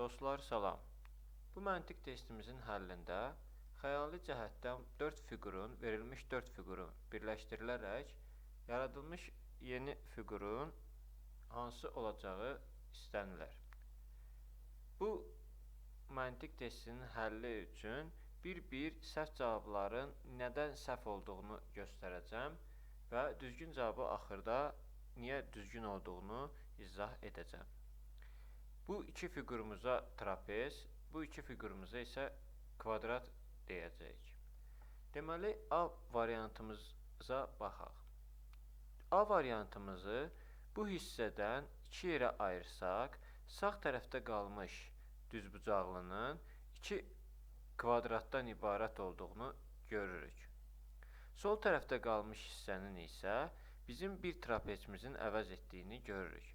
Dostlar, salam. Bu məntiq testimizin həllində xəyali cəhətdən 4 fiqurun, verilmiş 4 fiqurun birləşdirilərək yaradılmış yeni fiqurun hansı olacağı istənilir. Bu məntiq testinin həlli üçün bir-bir səhv cavabların nədən səhv olduğunu göstərəcəm və düzgün cavabı axırda niyə düzgün olduğunu izah edəcəm. Bu iki fiqurumuza trapez, bu iki fiqurumuza isə kvadrat deyəcəyik. Deməli, A variantımıza baxaq. A variantımızı bu hissədən iki yerə ayırsaq, sağ tərəfdə qalmış düzbucaqlının iki kvadratdan ibarət olduğunu görürük. Sol tərəfdə qalmış hissənin isə bizim bir trapezimizin əvəz etdiyini görürük.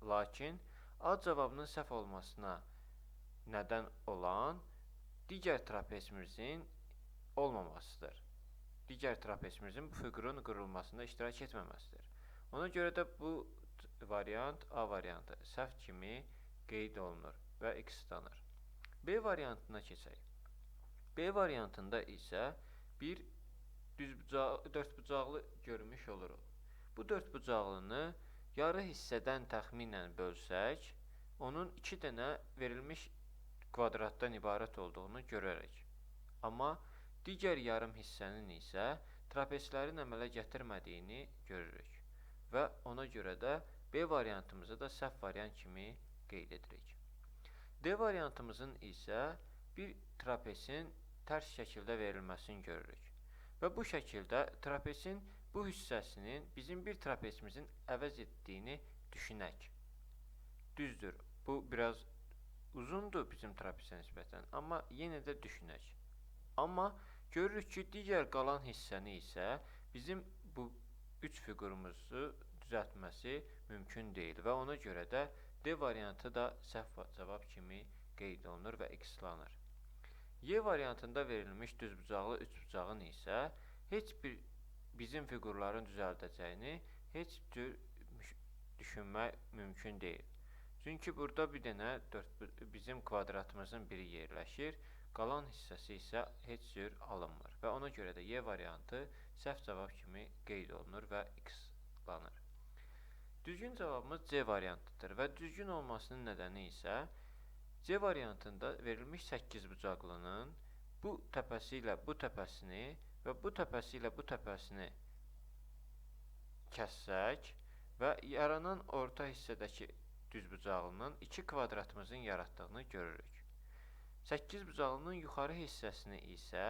Lakin A cavabının səhv olmasına nədən olan digər trapezimizin olmamasıdır. Digər trapezimizin bu fiqurun qurulmasında iştirak etməməsidir. Ona görə də bu variant A variantı səhv kimi qeyd olunur və X tanır. B variantına keçək. B variantında isə bir dördbucaqlı görmüş oluruq. Bu dördbucaqlını yarı hissədən təxminən bölsək, onun 2 dənə verilmiş kvadratdan ibarət olduğunu görərək. Amma digər yarım hissənin isə trapezlərin əmələ gətirmədiyini görürük və ona görə də B variantımızı da səhv variant kimi qeyd edirik. D variantımızın isə bir trapezin tərs şəkildə verilməsini görürük və bu şəkildə trapezin bu hissəsinin bizim bir trapezimizin əvəz etdiyini düşünək. Düzdür, bu biraz uzundur bizim trapezə nisbətən, amma yenə də düşünək. Amma görürük ki, digər qalan hissəni isə bizim bu üç fiqurumuzu düzəltməsi mümkün deyil və ona görə də D variantı da səhv cavab kimi qeyd olunur və X-lanır. Y variantında verilmiş düzbucaqlı üçbucağın isə heç bir bizim fiqurların düzəldəcəyini heç cür düşünmək mümkün deyil. Çünki burada bir dənə bizim kvadratımızın biri yerləşir, qalan hissəsi isə heç cür alınmır və ona görə də Y variantı səhv cavab kimi qeyd olunur və X-lanır. Düzgün cavabımız C variantıdır və düzgün olmasının nədəni isə C variantında verilmiş 8 bucaqlının bu təpəsi ilə bu təpəsini və bu təpəsi ilə bu təpəsini kəssək və yaranan orta hissədəki düzbucaqlının 2 kvadratımızın yaratdığını görürük. 8 bucaqlının yuxarı hissəsini isə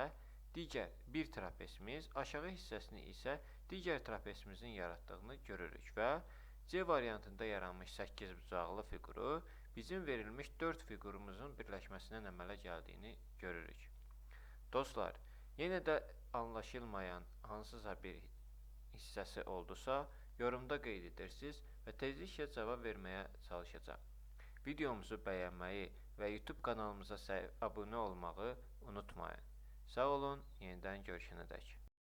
digər bir trapezimiz, aşağı hissəsini isə digər trapezimizin yaratdığını görürük və C variantında yaranmış 8 bucaqlı fiquru bizim verilmiş 4 fiqurumuzun birləşməsindən əmələ gəldiyini görürük. Dostlar, yenə də anlaşılmayan hansısa bir hissəsi oldusa, yorumda qeyd edirsiniz və tezliklə cavab verməyə çalışacağım. Videomuzu bəyənməyi və YouTube kanalımıza abunə olmağı unutmayın. Sağ olun, yenidən görüşənədək.